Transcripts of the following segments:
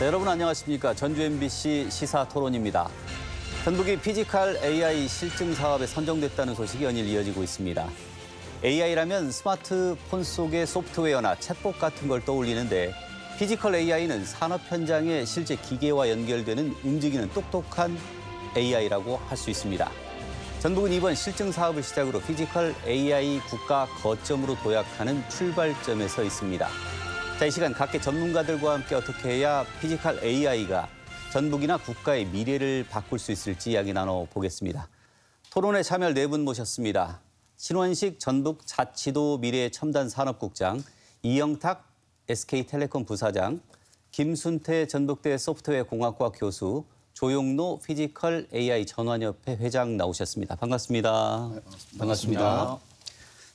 네, 여러분 안녕하십니까. 전주 MBC 시사토론입니다. 전북이 피지컬 AI 실증 사업에 선정됐다는 소식이 연일 이어지고 있습니다. AI라면 스마트폰 속의 소프트웨어나 챗봇 같은 걸 떠올리는데 피지컬 AI는 산업 현장에 실제 기계와 연결되는 움직이는 똑똑한 AI라고 할 수 있습니다. 전북은 이번 실증 사업을 시작으로 피지컬 AI 국가 거점으로 도약하는 출발점에 서 있습니다. 자, 이 시간 각계 전문가들과 함께 어떻게 해야 피지컬 AI가 전북이나 국가의 미래를 바꿀 수 있을지 이야기 나눠보겠습니다. 토론에 참여할 네 분 모셨습니다. 신원식 전북 자치도 미래첨단산업국장, 이영탁 SK텔레콤 부사장, 김순태 전북대 소프트웨어공학과 교수, 조용노 피지컬 AI 전환협회 회장 나오셨습니다. 반갑습니다. 네, 반갑습니다.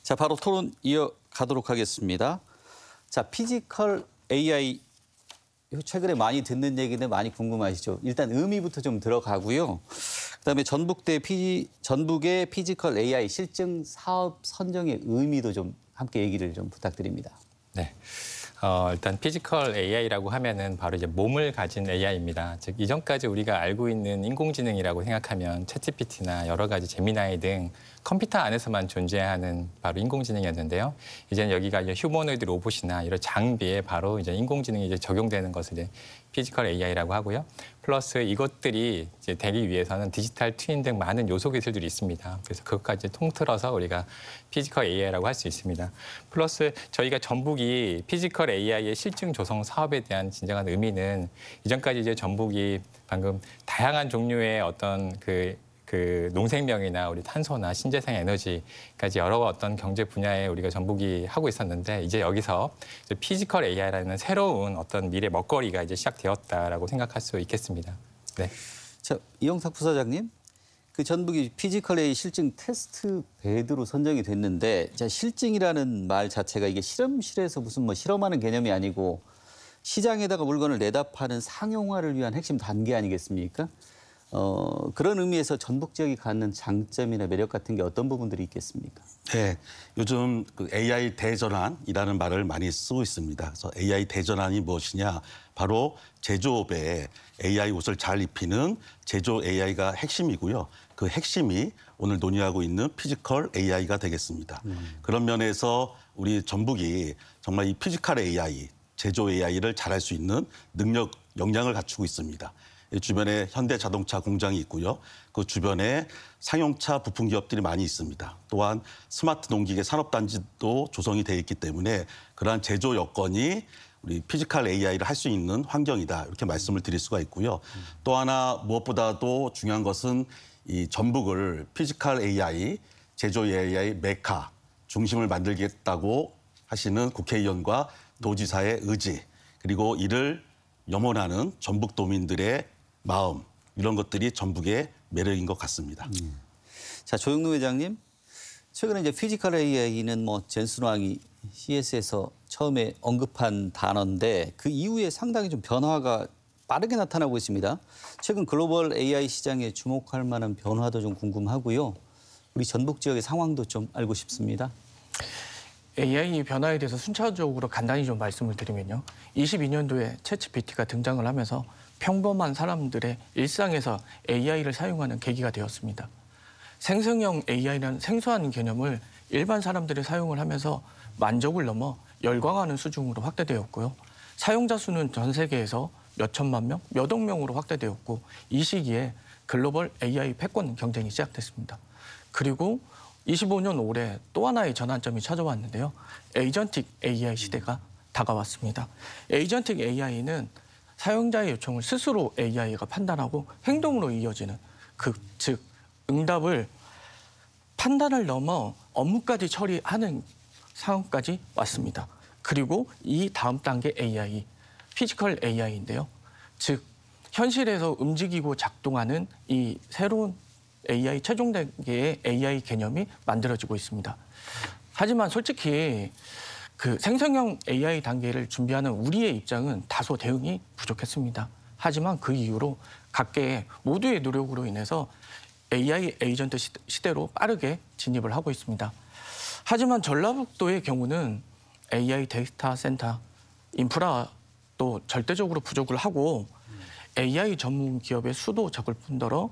자, 바로 토론 이어가도록 하겠습니다. 자, 피지컬 AI 최근에 많이 듣는 얘기인데 많이 궁금하시죠? 일단 의미부터 좀 들어가고요. 그다음에 전북의 피지컬 AI 실증 사업 선정의 의미도 좀 함께 얘기를 좀 부탁드립니다. 네. 일단 피지컬 AI라고 하면은 바로 이제 몸을 가진 AI입니다. 즉 이전까지 우리가 알고 있는 인공지능이라고 생각하면 챗GPT나 여러 가지 제미나이 등 컴퓨터 안에서만 존재하는 바로 인공지능이었는데요. 이제는 여기가 이제 휴머노이드 로봇이나 이런 장비에 바로 이제 인공지능이 이제 적용되는 것을 이제 피지컬 AI라고 하고요. 플러스 이것들이 이제 되기 위해서는 디지털 트윈 등 많은 요소 기술들이 있습니다. 그래서 그것까지 통틀어서 우리가 피지컬 AI라고 할 수 있습니다. 플러스 저희가 전북이 피지컬 AI의 실증 조성 사업에 대한 진정한 의미는 이전까지 이제 전북이 방금 다양한 종류의 어떤 그 농생명이나 우리 탄소나 신재생 에너지까지 여러 어떤 경제 분야에 우리가 전북이 하고 있었는데 이제 여기서 이제 피지컬 AI라는 새로운 어떤 미래 먹거리가 이제 시작되었다라고 생각할 수 있겠습니다. 네. 자, 이영탁 부사장님, 그 전북이 피지컬 AI 실증 테스트 베드로 선정이 됐는데, 자, 실증이라는 말 자체가 이게 실험실에서 무슨 뭐 실험하는 개념이 아니고 시장에다가 물건을 내다 파는 상용화를 위한 핵심 단계 아니겠습니까? 그런 의미에서 전북 지역이 갖는 장점이나 매력 같은 게 어떤 부분들이 있겠습니까? 네, 요즘 그 AI 대전환이라는 말을 많이 쓰고 있습니다. 그래서 AI 대전환이 무엇이냐? 바로 제조업에 AI 옷을 잘 입히는 제조 AI가 핵심이고요. 그 핵심이 오늘 논의하고 있는 피지컬 AI가 되겠습니다. 그런 면에서 우리 전북이 정말 이 피지컬 AI, 제조 AI를 잘할 수 있는 능력, 역량을 갖추고 있습니다. 주변에 현대자동차 공장이 있고요. 그 주변에 상용차 부품 기업들이 많이 있습니다. 또한 스마트 농기계 산업단지도 조성이 돼 있기 때문에 그러한 제조 여건이 우리 피지컬 AI를 할 수 있는 환경이다. 이렇게 말씀을 드릴 수가 있고요. 또 하나 무엇보다도 중요한 것은 이 전북을 피지컬 AI, 제조 AI 메카 중심을 만들겠다고 하시는 국회의원과 도지사의 의지, 그리고 이를 염원하는 전북도민들의 마음, 이런 것들이 전북의 매력인 것 같습니다. 자, 조용노 회장님, 최근에 이제 피지컬 AI는 뭐 젠슨왕이 CS에서 처음에 언급한 단어인데 그 이후에 상당히 좀 변화가 빠르게 나타나고 있습니다. 최근 글로벌 AI 시장에 주목할 만한 변화도 좀 궁금하고요. 우리 전북 지역의 상황도 좀 알고 싶습니다. AI 변화에 대해서 순차적으로 간단히 좀 말씀을 드리면요. 22년도에 챗GPT가 등장을 하면서 평범한 사람들의 일상에서 AI를 사용하는 계기가 되었습니다. 생성형 AI라는 생소한 개념을 일반 사람들이 사용을 하면서 만족을 넘어 열광하는 수준으로 확대되었고요. 사용자 수는 전 세계에서 몇 천만 명, 몇 억 명으로 확대되었고 이 시기에 글로벌 AI 패권 경쟁이 시작됐습니다. 그리고 25년 올해 또 하나의 전환점이 찾아왔는데요. 에이전틱 AI 시대가 다가왔습니다. 에이전틱 AI는 사용자의 요청을 스스로 AI가 판단하고 행동으로 이어지는 즉 응답을 판단을 넘어 업무까지 처리하는 상황까지 왔습니다. 그리고 이 다음 단계 AI, 피지컬 AI인데요. 즉 현실에서 움직이고 작동하는 이 새로운 AI 최종 단계의 AI 개념이 만들어지고 있습니다. 하지만 솔직히 그 생성형 AI 단계를 준비하는 우리의 입장은 다소 대응이 부족했습니다. 하지만 그 이후로 각계의 모두의 노력으로 인해서 AI 에이전트 시대로 빠르게 진입을 하고 있습니다. 하지만 전라북도의 경우는 AI 데이터 센터 인프라 또 절대적으로 부족을 하고 AI 전문 기업의 수도 적을 뿐더러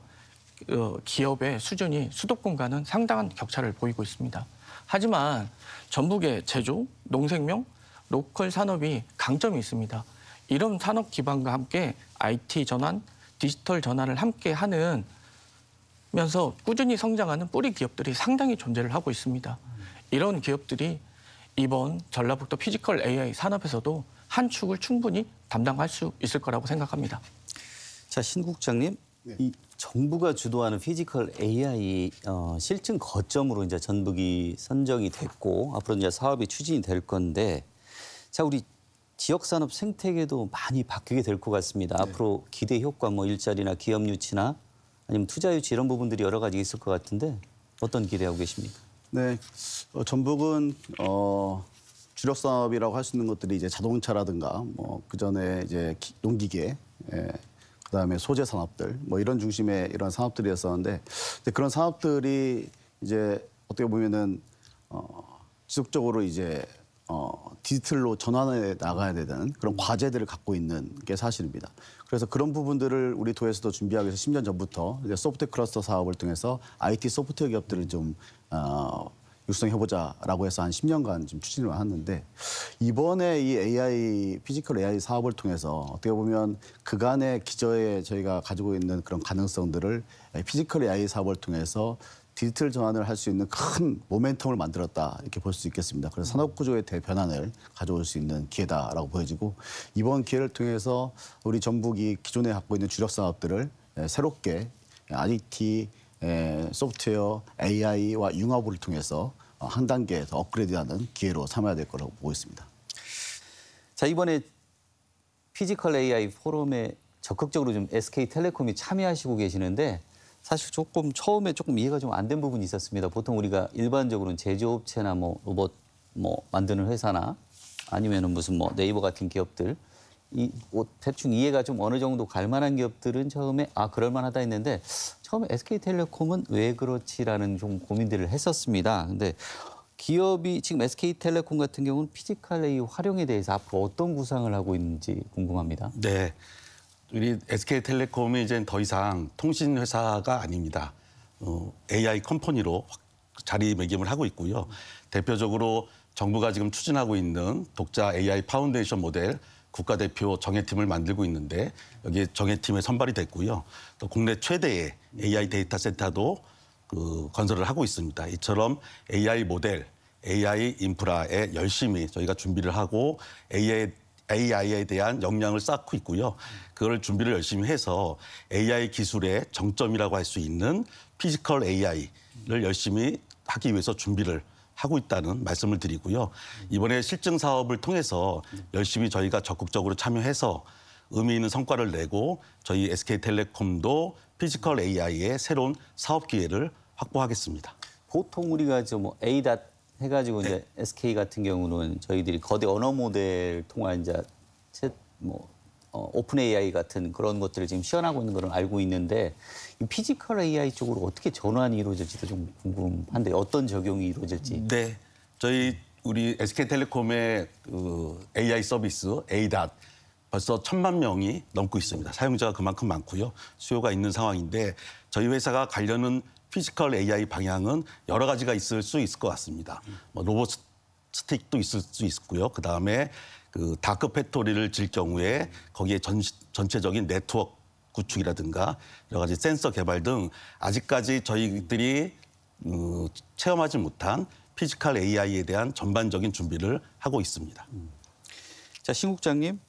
기업의 수준이 수도권과는 상당한 격차를 보이고 있습니다. 하지만 전북의 제조, 농생명, 로컬 산업이 강점이 있습니다. 이런 산업 기반과 함께 IT 전환, 디지털 전환을 함께 하는 면서 꾸준히 성장하는 뿌리 기업들이 상당히 존재를 하고 있습니다. 이런 기업들이 이번 전라북도 피지컬 AI 산업에서도 한 축을 충분히 담당할 수 있을 거라고 생각합니다. 자, 신 국장님, 이 정부가 주도하는 피지컬 AI 실증 거점으로 이제 전북이 선정이 됐고 앞으로 이제 사업이 추진이 될 건데, 자, 우리 지역 산업 생태계도 많이 바뀌게 될 것 같습니다. 앞으로 기대 효과, 뭐 일자리나 기업 유치나 아니면 투자 유치 이런 부분들이 여러 가지 있을 것 같은데 어떤 기대하고 계십니까? 네, 전북은 주력 사업이라고 할 수 있는 것들이 이제 자동차라든가 뭐 그 전에 이제 농기계, 그다음에 소재 산업들 뭐 이런 중심의 이런 산업들이었었는데, 근데 그런 산업들이 이제 어떻게 보면은 지속적으로 이제 디지털로 전환해 나가야 되는 그런 과제들을 갖고 있는 게 사실입니다. 그래서 그런 부분들을 우리 도에서도 준비하기 위해서 10년 전부터 이제 소프트 클러스터 사업을 통해서 IT 소프트웨어 기업들을 좀 육성해보자라고 해서 한 10년간 좀 추진을 해왔는데, 이번에 이 AI, 피지컬 AI 사업을 통해서 어떻게 보면 그간의 기저에 저희가 가지고 있는 그런 가능성들을 피지컬 AI 사업을 통해서 디지털 전환을 할 수 있는 큰 모멘텀을 만들었다, 이렇게 볼 수 있겠습니다. 그래서 산업구조의 대변환을 가져올 수 있는 기회다라고 보여지고, 이번 기회를 통해서 우리 전북이 기존에 갖고 있는 주력 사업들을 새롭게 IT, 소프트웨어, AI와 융합을 통해서 한 단계 더 업그레이드하는 기회로 삼아야 될 거라고 보고 있습니다. 자, 이번에 피지컬 AI 포럼에 적극적으로 좀 SK텔레콤이 참여하시고 계시는데, 사실 처음에 조금 이해가 좀 안 된 부분이 있었습니다. 보통 우리가 일반적으로는 제조업체나 뭐 로봇 만드는 회사나 아니면은 무슨 뭐 네이버 같은 기업들, 대충 이해가 좀 어느 정도 갈 만한 기업들은 처음에 그럴 만하다 했는데, 처음에 SK텔레콤은 왜 그렇지라는 좀 고민들을 했었습니다. 근데 기업이 지금 SK텔레콤 같은 경우는 피지컬 AI 활용에 대해서 앞으로 어떤 구상을 하고 있는지 궁금합니다. 네. 우리 SK텔레콤이 이제 더 이상 통신 회사가 아닙니다. AI 컴퍼니로 자리매김을 하고 있고요. 대표적으로 정부가 지금 추진하고 있는 독자 AI 파운데이션 모델 국가대표 정예팀을 만들고 있는데, 여기에 정예팀에 선발이 됐고요. 또 국내 최대의 AI 데이터 센터도 건설을 하고 있습니다. 이처럼 AI 모델, AI 인프라에 열심히 저희가 준비를 하고 AI에 대한 역량을 쌓고 있고요. 그걸 준비를 열심히 해서 AI 기술의 정점이라고 할 수 있는 피지컬 AI를 열심히 하기 위해서 준비를 하고 있다는 말씀을 드리고요. 이번에 실증 사업을 통해서 열심히 저희가 적극적으로 참여해서 의미 있는 성과를 내고, 저희 SK텔레콤도 피지컬 AI의 새로운 사업 기회를 확보하겠습니다. 보통 우리가 뭐 ADAT 해가지고 이제 SK 같은 경우는 저희들이 거대 언어 모델 통한 이제 오픈 AI 같은 그런 것들을 지금 시연하고 있는 거는 알고 있는데, 이 피지컬 AI 쪽으로 어떻게 전환이 이루어질지도 좀 궁금한데 어떤 적용이 이루어질지. 네, 우리 SK텔레콤의 AI 서비스 ADAT 벌써 1,000만 명이 넘고 있습니다. 사용자가 그만큼 많고요. 수요가 있는 상황인데, 저희 회사가 가려는 피지컬 AI 방향은 여러 가지가 있을 수 있을 것 같습니다. 로보스틱도 있을 수 있고요. 그다음에 다크 팩토리를 질 경우에 거기에 전체적인 네트워크 구축이라든가 여러 가지 센서 개발 등 아직까지 저희들이 체험하지 못한 피지컬 AI에 대한 전반적인 준비를 하고 있습니다. 자, 신 국장님,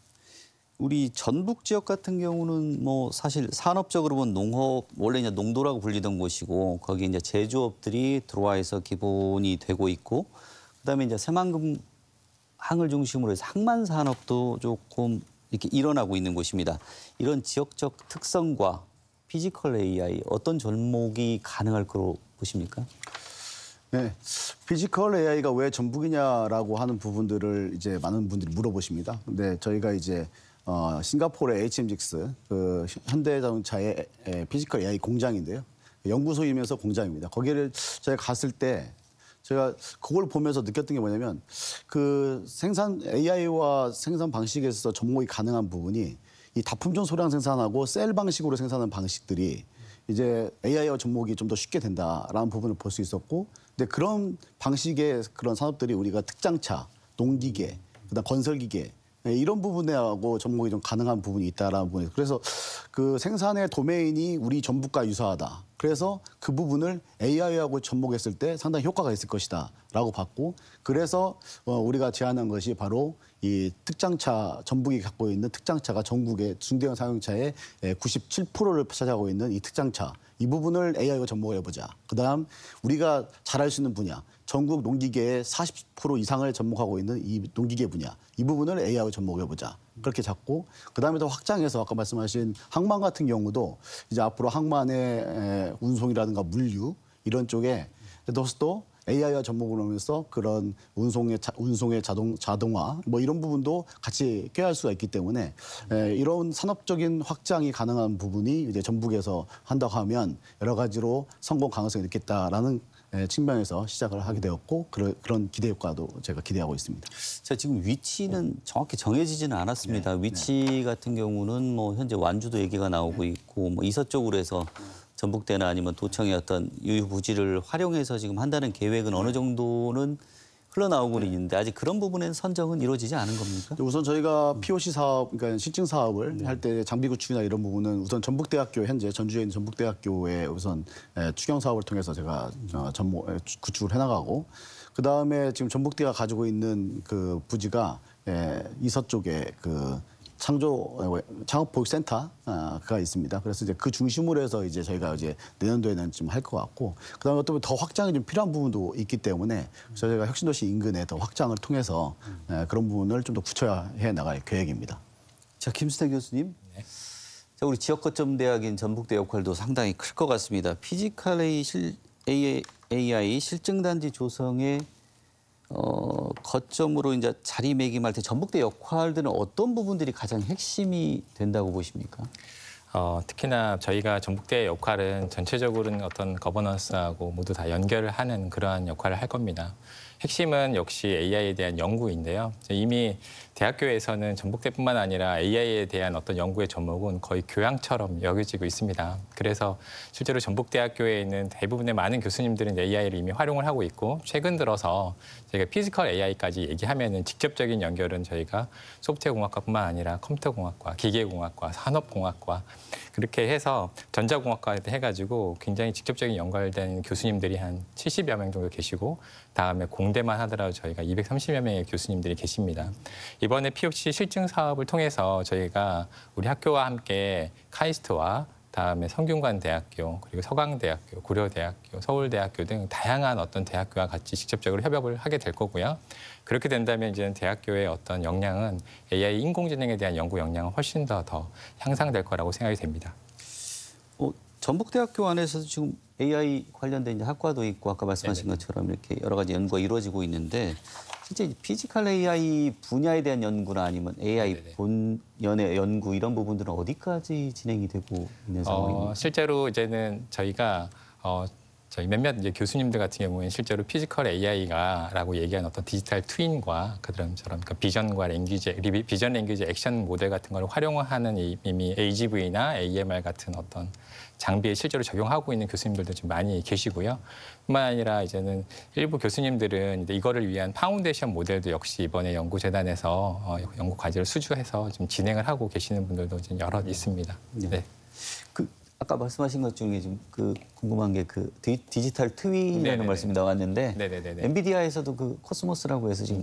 우리 전북 지역 같은 경우는 뭐 사실 산업적으로 보면 농업, 원래 이제 농도라고 불리던 곳이고, 거기 이제 제조업들이 들어와서 기본이 되고 있고, 그다음에 이제 새만금 항을 중심으로 해서 항만 산업도 조금 이렇게 일어나고 있는 곳입니다. 이런 지역적 특성과 피지컬 AI 어떤 접목이 가능할 거로 보십니까? 네, 피지컬 AI가 왜 전북이냐라고 하는 부분들을 이제 많은 분들이 물어보십니다. 근데 저희가 이제 싱가포르의 HMGX, 현대자동차의 피지컬 AI 공장인데요. 연구소이면서 공장입니다. 거기를 저희가 갔을 때 제가 그걸 보면서 느꼈던 게 뭐냐면 그 생산 AI와 생산 방식에서 접목이 가능한 부분이 이 다품종 소량 생산하고 셀 방식으로 생산하는 방식들이 이제 AI와 접목이 좀 더 쉽게 된다라는 부분을 볼 수 있었고, 근데 그런 방식의 그런 산업들이 우리가 특장차, 농기계, 그다음 건설기계 이런 부분하고 접목이 좀 가능한 부분이 있다라는 부분이. 그래서 그 생산의 도메인이 우리 전북과 유사하다. 그래서 그 부분을 AI하고 접목했을 때 상당히 효과가 있을 것이다라고 봤고, 그래서 우리가 제안한 것이 바로 이 특장차, 전북이 갖고 있는 특장차가 전국의 중대형 사용차의 97%를 차지하고 있는 이 특장차, 이 부분을 AI와 접목을 해보자. 그다음 우리가 잘할 수 있는 분야, 전국 농기계의 40% 이상을 접목하고 있는 이 농기계 분야, 이 부분을 AI와 접목해보자. 그렇게 잡고, 그다음에 더 확장해서 아까 말씀하신 항만 같은 경우도 이제 앞으로 항만의 운송이라든가 물류 이런 쪽에 또 AI와 접목을 하면서 그런 운송의 자동화 뭐 이런 부분도 같이 껴야 할 수가 있기 때문에 이런 산업적인 확장이 가능한 부분이 이제 전북에서 한다고 하면 여러 가지로 성공 가능성이 있겠다라는 측면에서 시작을 하게 되었고, 그런 기대 효과도 제가 기대하고 있습니다. 자, 지금 위치는 정확히 정해지지는 않았습니다. 위치 같은 경우는 뭐 현재 완주도 얘기가 나오고 있고, 뭐 이서 쪽으로 해서 전북대나 아니면 도청의 어떤 유휴부지를 활용해서 지금 한다는 계획은 어느 정도는 흘러나오고는 있는데 아직 그런 부분엔 선정은 이루어지지 않은 겁니까? 우선 저희가 POC 사업, 그러니까 실증 사업을 할 때 장비 구축이나 이런 부분은 우선 전북대학교, 현재 전주에 있는 전북대학교에 우선 추경 사업을 통해서 제가 구축을 해나가고, 그 다음에 지금 전북대가 가지고 있는 그 부지가 이서 쪽에 그 창업보육센터가 있습니다. 그래서 이제 그 중심으로 해서 이제 저희가 이제 내년도에는 좀 할 것 같고, 그다음에 또 더 확장이 좀 필요한 부분도 있기 때문에 저희가 혁신도시 인근에 더 확장을 통해서 그런 부분을 좀 더 구체화해 나갈 계획입니다. 자, 김수태 교수님. 자, 우리 지역 거점 대학인 전북대 역할도 상당히 클 것 같습니다. 피지컬 AI 실증단지 조성에 거점으로 이제 자리매김할 때 전북대 역할들은 어떤 부분들이 가장 핵심이 된다고 보십니까? 특히나 저희가 전북대의 역할은 전체적으로는 어떤 거버넌스하고 모두 다 연결을 하는 그러한 역할을 할 겁니다. 핵심은 역시 AI에 대한 연구인데요. 이미 대학교에서는 전북대뿐만 아니라 AI에 대한 어떤 연구의 접목은 거의 교양처럼 여겨지고 있습니다. 그래서 실제로 전북대학교에 있는 대부분의 많은 교수님들은 AI를 이미 활용을 하고 있고, 최근 들어서 저희가 피지컬 AI까지 얘기하면은 직접적인 연결은 저희가 소프트웨어공학과뿐만 아니라 컴퓨터공학과, 기계공학과, 산업공학과 그렇게 해서 전자공학과 해가지고 굉장히 직접적인 연결된 교수님들이 한 70여 명 정도 계시고, 다음에 공대만 하더라도 저희가 230여 명의 교수님들이 계십니다. 이번에 POC 실증 사업을 통해서 저희가 우리 학교와 함께 카이스트와 다음에 성균관대학교, 그리고 서강대학교, 고려대학교, 서울대학교 등 다양한 어떤 대학교와 같이 직접적으로 협업을 하게 될 거고요. 그렇게 된다면 이제는 대학교의 어떤 역량은 AI 인공지능에 대한 연구 역량은 훨씬 더 향상될 거라고 생각이 됩니다. 전북대학교 안에서도 지금 AI 관련된 이제 학과도 있고 아까 말씀하신 것처럼 이렇게 여러 가지 연구가 이루어지고 있는데, 실제 피지컬 AI 분야에 대한 연구나 아니면 AI 본연의 연구 이런 부분들은 어디까지 진행이 되고 있는 상황입니까? 실제로 이제는 저희가 저희 몇몇 이제 교수님들 같은 경우에는 실제로 피지컬 AI가라고 얘기하는 어떤 디지털 트윈과 그들처럼 그러니까 비전 랭귀지 액션 모델 같은 걸 활용하는 이미 AGV나 AMR 같은 어떤 장비에 실제로 적용하고 있는 교수님들도 좀 많이 계시고요. 뿐만 아니라 이제는 일부 교수님들은 이제 이거를 위한 파운데이션 모델도 역시 이번에 연구재단에서 연구 과제를 수주해서 좀 진행을 하고 계시는 분들도 좀 여럿 있습니다. 네. 아까 말씀하신 것 중에 좀 궁금한 게 디지털 트윈이라는 말씀이 나왔는데, 엔비디아에서도 그 코스모스라고 해서 지금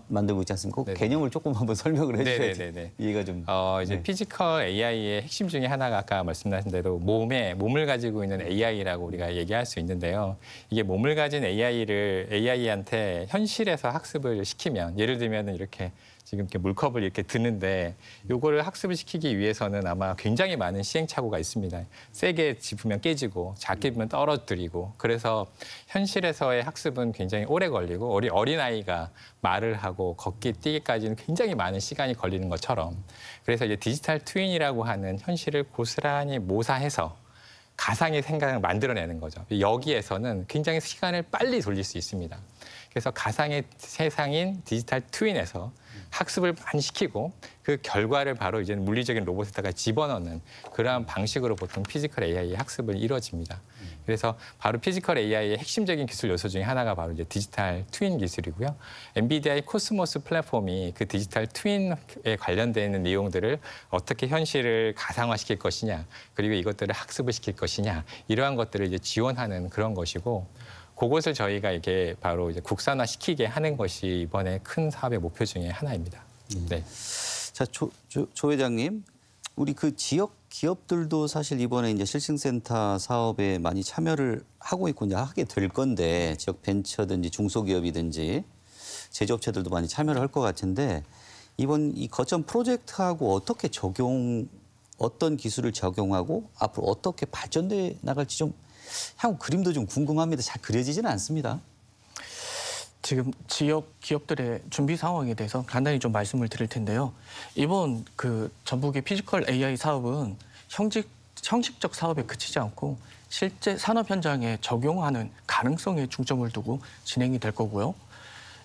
만들고 있지 않습니까? 그 개념을 조금 한번 설명을 해주셔야지 이해가 좀. 이제 피지컬 AI의 핵심 중에 하나가 아까 말씀하신 대로 몸을 가지고 있는 AI라고 우리가 얘기할 수 있는데요. 이게 몸을 가진 AI한테 현실에서 학습을 시키면, 예를 들면 이렇게 지금 이렇게 물컵을 이렇게 드는데 요거를 학습을 시키기 위해서는 아마 굉장히 많은 시행착오가 있습니다. 세게 짚으면 깨지고 작게 짚으면 떨어뜨리고, 그래서 현실에서의 학습은 굉장히 오래 걸리고 어린아이가 말을 하고 걷기 뛰기까지는 굉장히 많은 시간이 걸리는 것처럼, 그래서 이제 디지털 트윈이라고 하는 현실을 고스란히 모사해서 가상의 생각을 만들어내는 거죠. 여기에서는 굉장히 시간을 빨리 돌릴 수 있습니다. 그래서 가상의 세상인 디지털 트윈에서 학습을 많이 시키고 그 결과를 바로 이제 물리적인 로봇에다가 집어넣는 그러한 방식으로 보통 피지컬 AI의 학습을 이루어집니다. 그래서 바로 피지컬 AI의 핵심적인 기술 요소 중에 하나가 바로 이제 디지털 트윈 기술이고요. 엔비디아의 코스모스 플랫폼이 그 디지털 트윈에 관련되어 있는 내용들을 어떻게 현실을 가상화시킬 것이냐, 그리고 이것들을 학습을 시킬 것이냐, 이러한 것들을 이제 지원하는 그런 것이고, 그것을 저희가 이게 바로 이제 국산화시키게 하는 것이 이번에 큰 사업의 목표 중에 하나입니다. 네. 자, 조 회장님, 우리 그 지역 기업들도 사실 이번에 이제 실증센터 사업에 많이 참여를 하고 있고 이제 하게 될 건데, 지역 벤처든지 중소기업이든지 제조업체들도 많이 참여를 할 것 같은데, 이번 이 거점 프로젝트하고 어떤 기술을 적용하고 앞으로 어떻게 발전돼 나갈지 좀 향후 그림도 좀 궁금합니다. 잘 그려지지는 않습니다. 지금 지역 기업들의 준비 상황에 대해서 간단히 좀 말씀을 드릴 텐데요. 이번 그 전북의 피지컬 AI 사업은 형식적 사업에 그치지 않고 실제 산업 현장에 적용하는 가능성에 중점을 두고 진행이 될 거고요.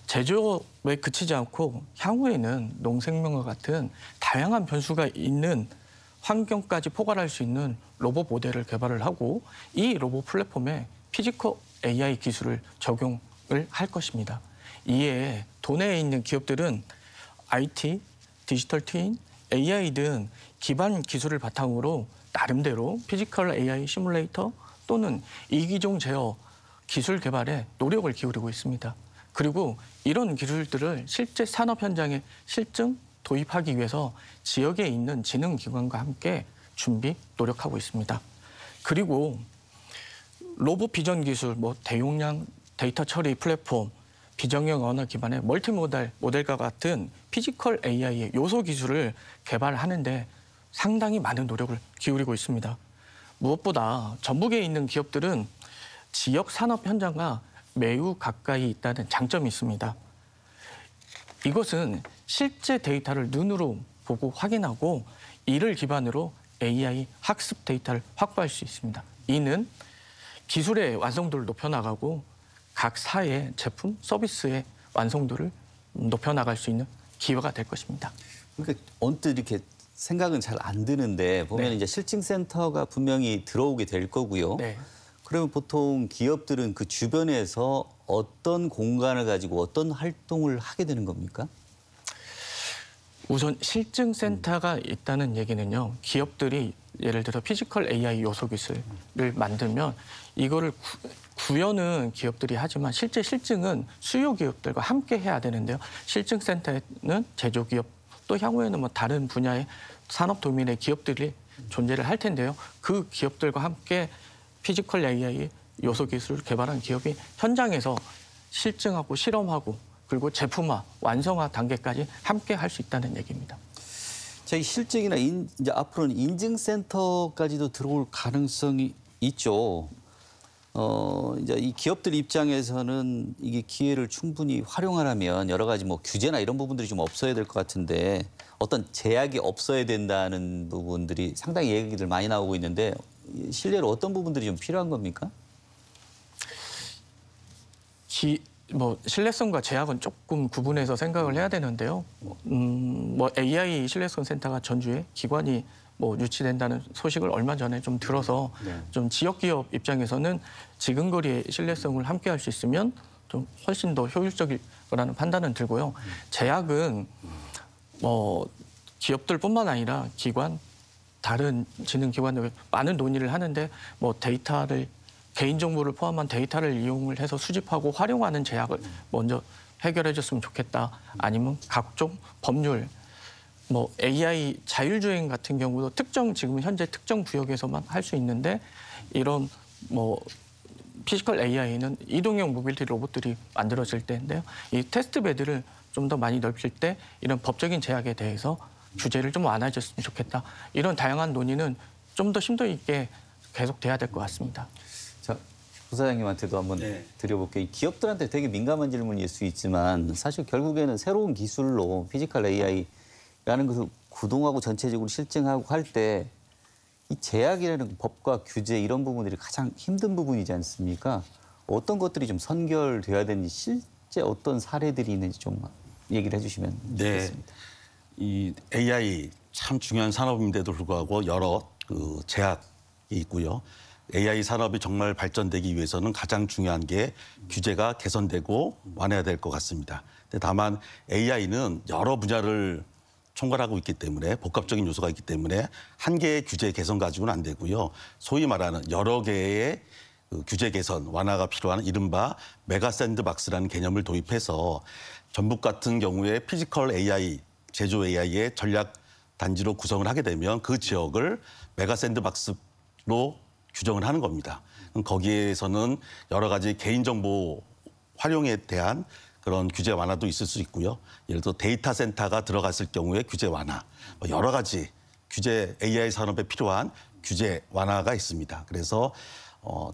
제조업에 그치지 않고 향후에는 농생명과 같은 다양한 변수가 있는 환경까지 포괄할 수 있는 로봇 모델을 개발을 하고 이 로봇 플랫폼에 피지컬 AI 기술을 적용을 할 것입니다. 이에 도내에 있는 기업들은 IT, 디지털 트윈, AI 등 기반 기술을 바탕으로 나름대로 피지컬 AI 시뮬레이터 또는 이기종 제어 기술 개발에 노력을 기울이고 있습니다. 그리고 이런 기술들을 실제 산업 현장에 실증, 도입하기 위해서 지역에 있는 지능기관과 함께 준비, 노력하고 있습니다. 그리고 로봇 비전 기술, 대용량 데이터 처리 플랫폼, 비정형 언어 기반의 멀티모달 모델과 같은 피지컬 AI의 요소 기술을 개발하는데 상당히 많은 노력을 기울이고 있습니다. 무엇보다 전북에 있는 기업들은 지역 산업 현장과 매우 가까이 있다는 장점이 있습니다. 이것은 실제 데이터를 눈으로 보고 확인하고 이를 기반으로 AI 학습 데이터를 확보할 수 있습니다. 이는 기술의 완성도를 높여나가고 각 사의 제품, 서비스의 완성도를 높여나갈 수 있는 기회가 될 것입니다. 그러니까 언뜻 이렇게 생각은 잘 안 드는데 보면 네. 이제 실증센터가 분명히 들어오게 될 거고요. 네. 그러면 보통 기업들은 그 주변에서 어떤 공간을 가지고 어떤 활동을 하게 되는 겁니까? 우선 실증센터가 있다는 얘기는요. 기업들이 예를 들어 피지컬 AI 요소 기술을 만들면 이거를 구현은 기업들이 하지만 실제 실증은 수요 기업들과 함께 해야 되는데요. 실증센터에는 제조기업 또 향후에는 다른 분야의 산업 도면의 기업들이 존재를 할 텐데요. 그 기업들과 함께 피지컬 AI 요소 기술을 개발한 기업이 현장에서 실증하고 실험하고 그리고 제품화, 완성화 단계까지 함께 할 수 있다는 얘기입니다. 자, 이 실증이나 이제 앞으로는 인증센터까지도 들어올 가능성이 있죠. 이제 이 기업들 입장에서는 이게 기회를 충분히 활용하려면 여러 가지 규제나 이런 부분들이 좀 없어야 될 것 같은데 어떤 제약이 없어야 된다는 부분들이 상당히 얘기들 많이 나오고 있는데 실례로 어떤 부분들이 좀 필요한 겁니까? 신뢰성과 제약은 조금 구분해서 생각을 해야 되는데요. AI 신뢰성 센터가 전주에 기관이 유치된다는 소식을 얼마 전에 좀 들어서 좀 지역 기업 입장에서는 지근거리의 신뢰성을 함께 할 수 있으면 좀 훨씬 더 효율적일 거라는 판단은 들고요. 제약은 기업들뿐만 아니라 기관, 다른 지능기관들 많은 논의를 하는데 데이터를 개인정보를 포함한 데이터를 이용을 해서 수집하고 활용하는 제약을 먼저 해결해 줬으면 좋겠다. 아니면 각종 법률, AI 자율주행 같은 경우도 지금 현재 특정 구역에서만 할 수 있는데 이런 피지컬 AI는 이동형 모빌리티 로봇들이 만들어질 때인데요. 이 테스트 베드를 좀 더 많이 넓힐 때 이런 법적인 제약에 대해서 규제를 좀 완화해줬으면 좋겠다. 이런 다양한 논의는 좀 더 심도 있게 계속돼야 될 것 같습니다. 자, 부사장님한테도 한번 드려볼게요. 기업들한테 되게 민감한 질문일 수 있지만 사실 결국에는 새로운 기술로 피지컬 AI라는 것을 구동하고 전체적으로 실증하고 할 때 이 제약이라는 법과 규제 이런 부분들이 가장 힘든 부분이지 않습니까? 어떤 것들이 좀 선결돼야 되는지 실제 어떤 사례들이 있는지 좀 얘기를 해주시면 좋겠습니다. 이 AI 참 중요한 산업인데도 불구하고 여러 제약이 있고요. AI 산업이 정말 발전되기 위해서는 가장 중요한 게 규제가 개선되고 완화해야 될 것 같습니다. 근데 다만 AI는 여러 분야를 총괄하고 있기 때문에 복합적인 요소가 있기 때문에 한 개의 규제 개선 가지고는 안 되고요. 소위 말하는 여러 개의 규제 개선 완화가 필요한 이른바 메가 샌드박스라는 개념을 도입해서 전북 같은 경우에 피지컬 AI, 제조 AI의 전략 단지로 구성을 하게 되면 그 지역을 메가 샌드박스로 규정을 하는 겁니다. 거기에서는 여러 가지 개인정보 활용에 대한 그런 규제 완화도 있을 수 있고요. 예를 들어 데이터 센터가 들어갔을 경우에 규제 완화, 여러 가지 규제 AI 산업에 필요한 규제 완화가 있습니다. 그래서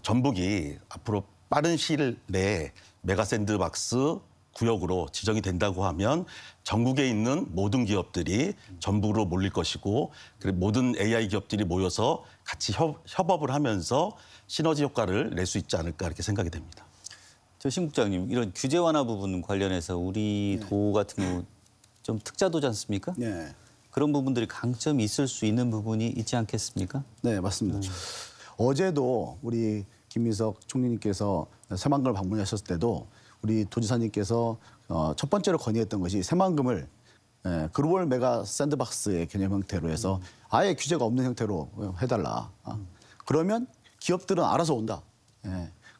전북이 앞으로 빠른 시일 내에 메가 샌드박스 구역으로 지정이 된다고 하면 전국에 있는 모든 기업들이 전북으로 몰릴 것이고 모든 AI 기업들이 모여서 같이 협업을 하면서 시너지 효과를 낼 수 있지 않을까 이렇게 생각이 됩니다. 신 국장님, 이런 규제 완화 부분 관련해서 우리 도 같은 경우 좀 특자도지 않습니까? 네. 그런 부분들이 강점이 있을 수 있는 부분이 있지 않겠습니까? 네, 맞습니다. 어제도 우리 김민석 총리님께서 새만금을 방문하셨을 때도 우리 도지사님께서 첫 번째로 건의했던 것이 새만금을 글로벌 메가 샌드박스의 개념 형태로 해서 아예 규제가 없는 형태로 해달라. 그러면 기업들은 알아서 온다.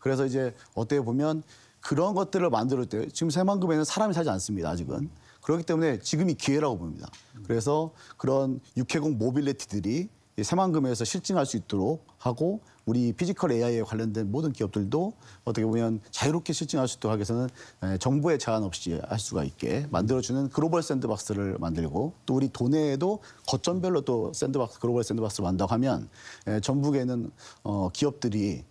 그래서 이제 어떻게 보면 그런 것들을 만들 때 지금 새만금에는 사람이 살지 않습니다. 아직은. 그렇기 때문에 지금이 기회라고 봅니다. 그래서 그런 육해공 모빌리티들이 새만금에서 실증할 수 있도록 하고 우리 피지컬 AI에 관련된 모든 기업들도 어떻게 보면 자유롭게 실증할 수 있도록 하기 위해서는 정부의 제한 없이 할 수가 있게 만들어주는 글로벌 샌드박스를 만들고 또 우리 도내에도 거점별로 또 샌드박스, 글로벌 샌드박스를 만든다고 하면 전북에는 기업들이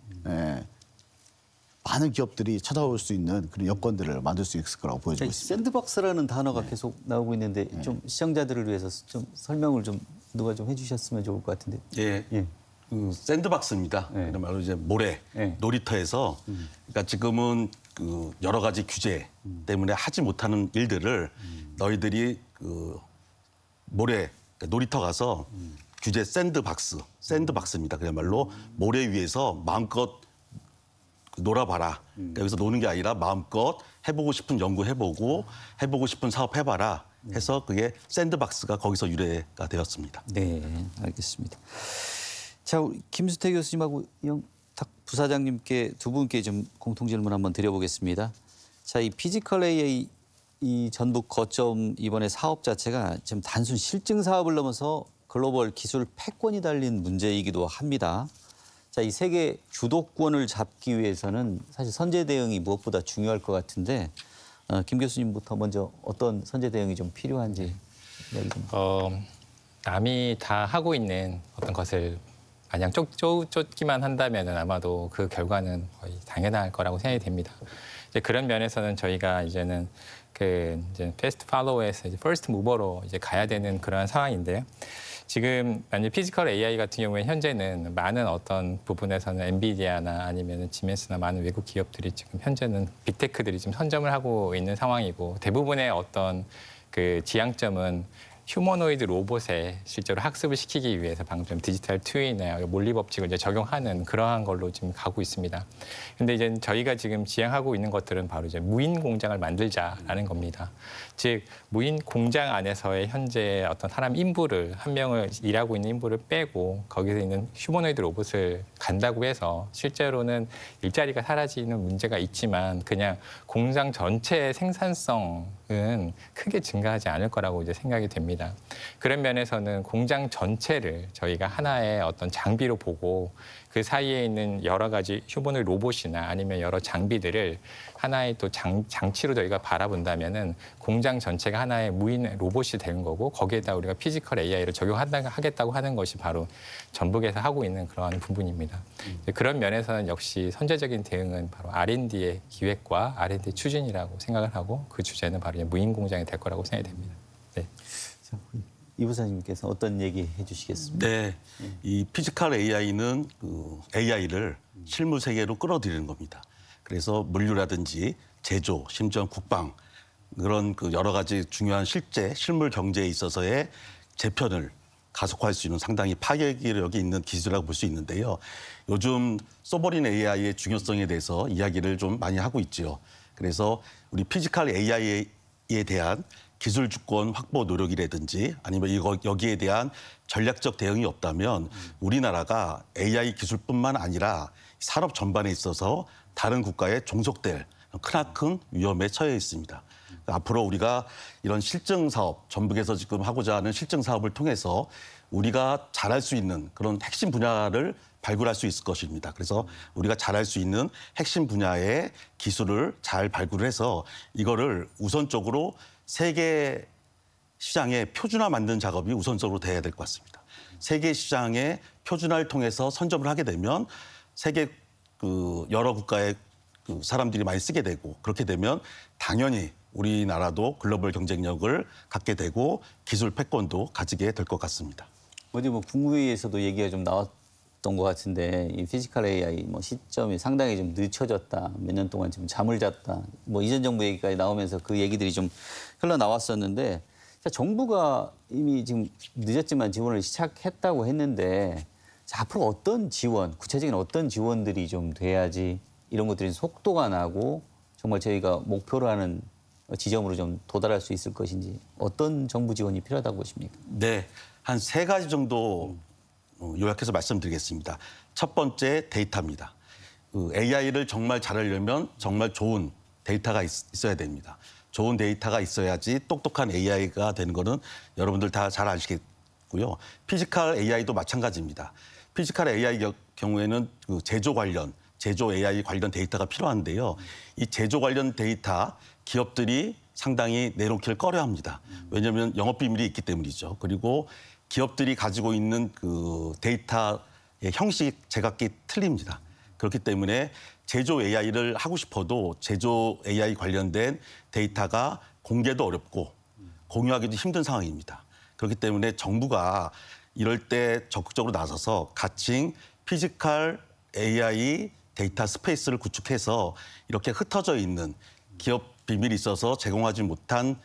많은 기업들이 찾아올 수 있는 그런 여건들을 만들 수 있을 거라고 보여지고 있습니다. 샌드박스라는 단어가 계속 나오고 있는데 좀 시청자들을 위해서 좀 설명을 좀 누가 좀 해주셨으면 좋을 것 같은데. 예. 샌드박스입니다. 그런 말로 이제 모래, 놀이터에서 그러니까 지금은 여러 가지 규제 때문에 하지 못하는 일들을 너희들이 모래, 그러니까 놀이터 가서 규제 샌드박스입니다. 그야말로 모래 위에서 마음껏 놀아봐라. 그러니까 여기서 노는 게 아니라 마음껏 해보고 싶은 연구 해보고 해보고 싶은 사업 해봐라 해서 그게 샌드박스가 거기서 유래가 되었습니다. 네, 알겠습니다. 자, 우리 김수태 교수님하고 이영탁 부사장님께 두 분께 좀 공통 질문 한번 드려보겠습니다. 자, 이 피지컬 AI 이 전북 거점 이번에 사업 자체가 지금 단순 실증 사업을 넘어서 글로벌 기술 패권이 달린 문제이기도 합니다. 자, 이 세계 주도권을 잡기 위해서는 사실 선제 대응이 무엇보다 중요할 것 같은데 김 교수님부터 먼저 어떤 선제 대응이 좀 필요한지 이야기 좀. 남이 다 하고 있는 어떤 것을 마냥 쫓기만 한다면은 아마도 그 결과는 거의 당연할 거라고 생각이 됩니다. 이제 그런 면에서는 저희가 이제는 이제 패스트 팔로우에서 이제 퍼스트 무버로 이제 가야 되는 그런 상황인데요. 지금 만약 피지컬 AI 같은 경우에 현재는 많은 어떤 부분에서는 엔비디아나 아니면 지멘스나 많은 외국 기업들이 지금 현재는 빅테크들이 지금 선점을 하고 있는 상황이고 대부분의 어떤 그 지향점은 휴머노이드 로봇에 실제로 학습을 시키기 위해서 방금 디지털 트윈이나 몰리 법칙을 이제 적용하는 그러한 걸로 지금 가고 있습니다. 근데 이제 저희가 지금 지향하고 있는 것들은 바로 이제 무인 공장을 만들자라는 겁니다. 즉 무인 공장 안에서의 현재 어떤 사람 인부를 한 명을 일하고 있는 인부를 빼고 거기서 있는 휴머노이드 로봇을 간다고 해서 실제로는 일자리가 사라지는 문제가 있지만 그냥 공장 전체의 생산성은 크게 증가하지 않을 거라고 이제 생각이 됩니다. 그런 면에서는 공장 전체를 저희가 하나의 어떤 장비로 보고 그 사이에 있는 여러 가지 휴머노이드 로봇이나 아니면 여러 장비들을 하나의 또 장치로 저희가 바라본다면은 공장 전체가 하나의 무인 로봇이 되는 거고 거기에다 우리가 피지컬 AI를 적용하겠다고 하는 것이 바로 전북에서 하고 있는 그러한 부분입니다. 그런 면에서는 역시 선제적인 대응은 바로 R&D의 기획과 R&D 추진이라고 생각을 하고 그 주제는 바로 무인 공장이 될 거라고 생각이 됩니다. 네. 이 부사님께서 어떤 얘기 해주시겠습니까? 네, 이 피지컬 AI는 AI를 실무 세계로 끌어들이는 겁니다. 그래서 물류라든지 제조, 심지어 국방 그런 여러 가지 중요한 실제 실물 경제에 있어서의 재편을 가속화할 수 있는 상당히 파괴력이 있는 기술이라고 볼 수 있는데요. 요즘 소버린 AI의 중요성에 대해서 이야기를 좀 많이 하고 있지요. 그래서 우리 피지컬 AI에 대한 기술 주권 확보 노력이라든지 아니면 여기에 대한 전략적 대응이 없다면 우리나라가 AI 기술뿐만 아니라 산업 전반에 있어서 다른 국가에 종속될 크나큰 위험에 처해 있습니다. 앞으로 우리가 이런 실증 사업, 전북에서 지금 하고자 하는 실증 사업을 통해서 우리가 잘할 수 있는 그런 핵심 분야를 발굴할 수 있을 것입니다. 그래서 우리가 잘할 수 있는 핵심 분야의 기술을 잘 발굴해서 이거를 우선적으로 세계 시장에 표준화 만드는 작업이 우선적으로 돼야 될 것 같습니다. 세계 시장의 표준화를 통해서 선점을 하게 되면 세계 여러 국가의 사람들이 많이 쓰게 되고 그렇게 되면 당연히 우리나라도 글로벌 경쟁력을 갖게 되고 기술 패권도 가지게 될 것 같습니다. 어제 국무회의에서도 얘기가 좀 나왔던 것 같은데 이 피지컬 AI 시점이 상당히 좀 늦춰졌다. 몇 년 동안 지금 잠을 잤다. 이전 정부 얘기까지 나오면서 그 얘기들이 좀 흘러나왔었는데 정부가 이미 지금 늦었지만 지원을 시작했다고 했는데 앞으로 어떤 지원, 구체적인 어떤 지원들이 좀 돼야지 이런 것들이 속도가 나고 정말 저희가 목표로 하는 지점으로 좀 도달할 수 있을 것인지 어떤 정부 지원이 필요하다고 보십니까? 네, 한 3가지 정도 요약해서 말씀드리겠습니다. 첫 번째 데이터입니다. AI를 정말 잘하려면 정말 좋은 데이터가 있어야 됩니다. 좋은 데이터가 있어야지 똑똑한 AI가 되는 거는 여러분들 다 잘 아시겠고요. 피지컬 AI도 마찬가지입니다. 피지컬 AI 경우에는 제조 AI 관련 데이터가 필요한데요. 이 제조 관련 데이터 기업들이 상당히 내놓기를 꺼려합니다. 왜냐하면 영업 비밀이 있기 때문이죠. 그리고 기업들이 가지고 있는 데이터의 형식 제각기 틀립니다. 그렇기 때문에 제조 AI를 하고 싶어도 제조 AI 관련된 데이터가 공개도 어렵고 공유하기도 힘든 상황입니다. 그렇기 때문에 정부가 이럴 때 적극적으로 나서서 가칭 피지컬 AI 데이터 스페이스를 구축해서 이렇게 흩어져 있는 기업 비밀이 있어서 제공하지 못한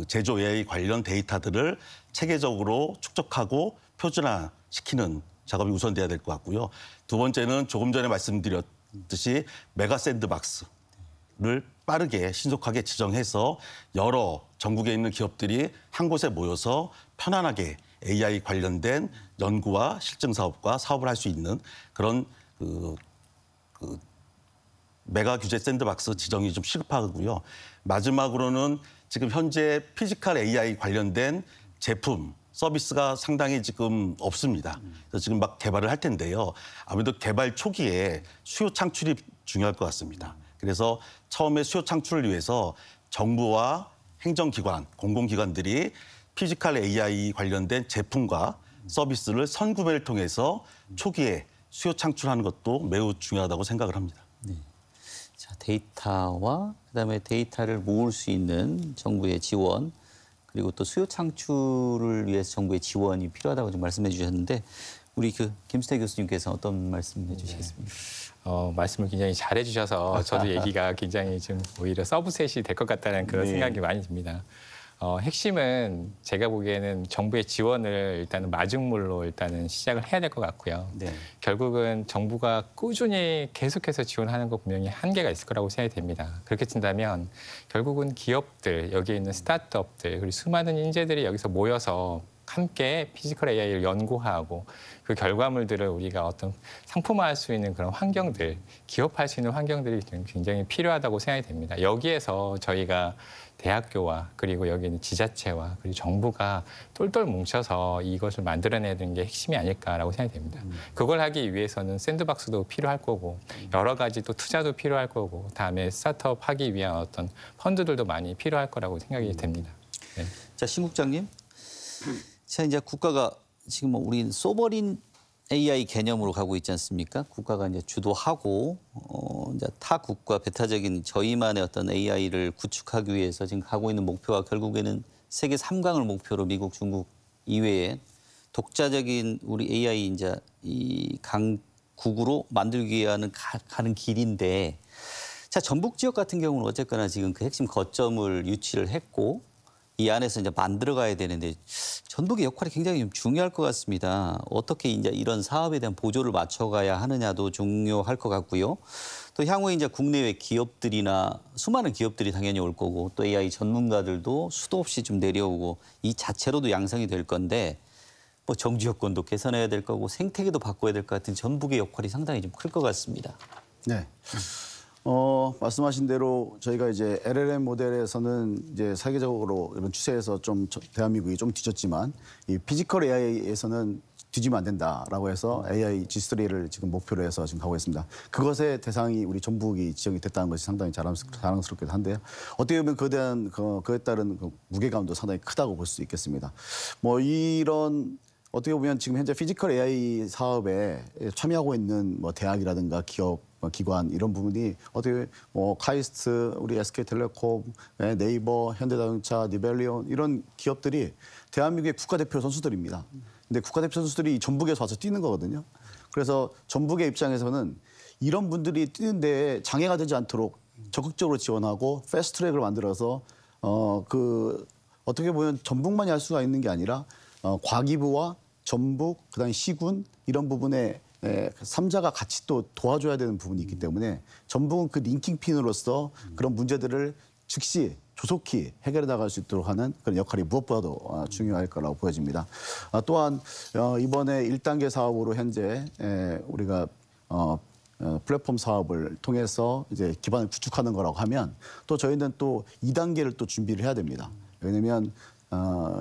제조 AI 관련 데이터들을 체계적으로 축적하고 표준화시키는 작업이 우선돼야 될 것 같고요. 두 번째는 조금 전에 말씀드렸듯이 메가 샌드박스를 빠르게 신속하게 지정해서 여러 전국에 있는 기업들이 한 곳에 모여서 편안하게 AI 관련된 연구와 실증 사업과 사업을 할 수 있는 그런 메가 규제 샌드박스 지정이 좀 시급하고요. 마지막으로는 지금 현재 피지컬 AI 관련된 제품, 서비스가 상당히 지금 없습니다. 그래서 지금 막 개발을 할 텐데요. 아무래도 개발 초기에 수요 창출이 중요할 것 같습니다. 그래서 처음에 수요 창출을 위해서 정부와 행정기관, 공공기관들이 피지컬 AI 관련된 제품과 서비스를 선구매를 통해서 초기에 수요 창출하는 것도 매우 중요하다고 생각을 합니다. 네. 자, 데이터와 그다음에 데이터를 모을 수 있는 정부의 지원 그리고 또 수요 창출을 위해서 정부의 지원이 필요하다고 좀 말씀해 주셨는데 우리 김수태 교수님께서 어떤 말씀해 주시겠습니까? 말씀을 굉장히 잘해 주셔서 저도 얘기가 굉장히 좀 오히려 서브셋이 될 것 같다는 그런 생각이 많이 듭니다. 핵심은 제가 보기에는 정부의 지원을 일단은 마중물로 일단은 시작을 해야 될 것 같고요. 네. 결국은 정부가 꾸준히 계속해서 지원하는 거 분명히 한계가 있을 거라고 생각이 됩니다. 그렇게 된다면 결국은 기업들, 여기에 있는 스타트업들, 그리고 수많은 인재들이 여기서 모여서 함께 피지컬 AI를 연구하고 그 결과물들을 우리가 어떤 상품화할 수 있는 그런 환경들, 기업할 수 있는 환경들이 굉장히 필요하다고 생각이 됩니다. 여기에서 저희가 대학교와 그리고 여기 있는 지자체와 그리고 정부가 똘똘 뭉쳐서 이것을 만들어내야 되는 게 핵심이 아닐까라고 생각이 됩니다. 그걸 하기 위해서는 샌드박스도 필요할 거고 여러 가지 또 투자도 필요할 거고 다음에 스타트업 하기 위한 어떤 펀드들도 많이 필요할 거라고 생각이 됩니다. 네. 자, 신 국장님. 자, 이제 국가가 지금 우리 소버린 AI 개념으로 가고 있지 않습니까? 국가가 이제 주도하고 이제 타 국가 배타적인 저희만의 어떤 AI를 구축하기 위해서 지금 가고 있는 목표가 결국에는 세계 3강을 목표로 미국, 중국, 이외에 독자적인 우리 AI 이제 이 강국으로 만들기 위한 가는 길인데, 자, 전북 지역 같은 경우는 어쨌거나 지금 그 핵심 거점을 유치를 했고 이 안에서 이제 만들어가야 되는데 전북의 역할이 굉장히 좀 중요할 것 같습니다. 어떻게 이제 이런 사업에 대한 보조를 맞춰가야 하느냐도 중요할 것 같고요. 또 향후에 이제 국내외 기업들이나 수많은 기업들이 당연히 올 거고 또 AI 전문가들도 수도 없이 좀 내려오고 이 자체로도 양성이 될 건데 뭐 정주 여건도 개선해야 될 거고 생태계도 바꿔야 될 것 같은 전북의 역할이 상당히 좀 클 것 같습니다. 네. 말씀하신 대로 저희가 이제 LLM 모델에서는 이제 세계적으로 이런 추세에서 좀 대한민국이 좀 뒤졌지만 이 피지컬 AI에서는 뒤지면 안 된다라고 해서 AI G3를 지금 목표로 해서 지금 가고 있습니다. 그것의 대상이 우리 전북이 지정이 됐다는 것이 상당히 자랑스럽기도 한데요. 어떻게 보면 그에 따른 그 무게감도 상당히 크다고 볼 수 있겠습니다. 뭐 이런 어떻게 보면 지금 현재 피지컬 AI 사업에 참여하고 있는 뭐 대학이라든가 기업, 기관 이런 부분이 어떻게 뭐 카이스트, 우리 SK텔레콤, 네이버, 현대자동차, 니벨리온 이런 기업들이 대한민국의 국가대표 선수들입니다. 근데 국가대표 선수들이 전북에서 와서 뛰는 거거든요. 그래서 전북의 입장에서는 이런 분들이 뛰는 데에 장애가 되지 않도록 적극적으로 지원하고 패스트트랙을 만들어서 어떻게 보면 전북만이 할 수가 있는 게 아니라 과기부와 전북, 그다음에 시군 이런 부분에 삼자가 같이 또 도와줘야 되는 부분이 있기 때문에 전북은 그 링킹핀으로서 그런 문제들을 즉시 조속히 해결해 나갈 수 있도록 하는 그런 역할이 무엇보다도 중요할 거라고 보여집니다. 또한 이번에 1단계 사업으로 현재 우리가 플랫폼 사업을 통해서 이제 기반을 구축하는 거라고 하면 또 저희는 또 2단계를 또 준비를 해야 됩니다. 왜냐하면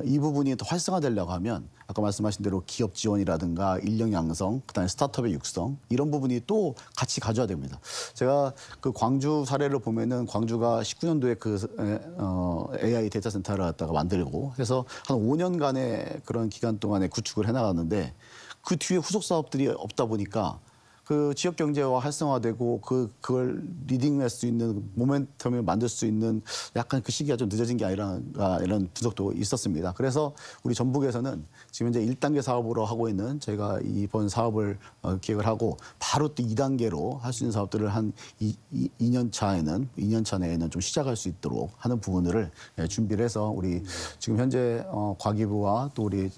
이 부분이 더 활성화되려고 하면 아까 말씀하신 대로 기업 지원이라든가 인력 양성, 그다음에 스타트업의 육성 이런 부분이 또 같이 가져야 됩니다. 제가 그 광주 사례를 보면은 광주가 19년도에 그 AI 데이터 센터를 갖다가 만들고 해서 한 5년간의 그런 기간 동안에 구축을 해나갔는데 그 뒤에 후속 사업들이 없다 보니까 그 지역 경제와 활성화되고 그걸 리딩할 수 있는 모멘텀을 만들 수 있는 약간 그 시기가 좀 늦어진 게 아니라 이런 분석도 있었습니다. 그래서 우리 전북에서는 지금 이제 1단계 사업으로 하고 있는 저희가 이번 사업을 기획을 하고 바로 또 2단계로 할 수 있는 사업들을 한 2년 차 내에는 좀 시작할 수 있도록 하는 부분들을 준비를 해서 우리 지금 현재 과기부와 또 우리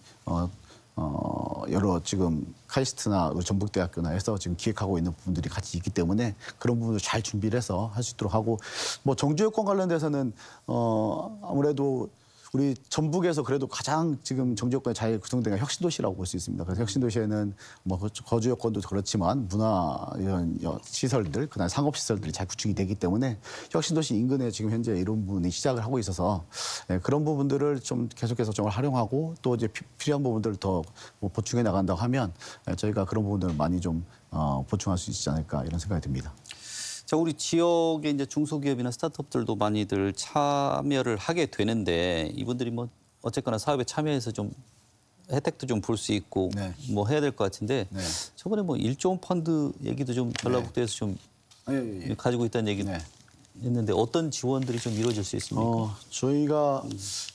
여러 지금 카이스트나 전북대학교나 해서 지금 기획하고 있는 부분들이 같이 있기 때문에 그런 부분을 잘 준비를 해서 할 수 있도록 하고 뭐 정주여건 관련돼서는 아무래도 우리 전북에서 그래도 가장 지금 정주여건이 잘 구성된 게 혁신도시라고 볼 수 있습니다. 그래서 혁신도시에는 뭐 거주 여건도 그렇지만 문화 이런 시설들, 그다음 상업 시설들이 잘 구축이 되기 때문에 혁신도시 인근에 지금 현재 이런 부분이 시작을 하고 있어서 그런 부분들을 좀 계속해서 좀 활용하고 또 이제 필요한 부분들을 더 보충해 나간다고 하면 저희가 그런 부분들을 많이 좀 보충할 수 있지 않을까 이런 생각이 듭니다. 자, 우리 지역의 이제 중소기업이나 스타트업들도 많이들 참여를 하게 되는데 이분들이 뭐 어쨌거나 사업에 참여해서 좀 혜택도 좀 볼 수 있고 네. 뭐 해야 될 것 같은데 저번에 뭐 1조 원 펀드 얘기도 좀 전라북도에서 좀 가지고 있다는 얘기 했는데 어떤 지원들이 좀 이루어질 수 있습니까? 저희가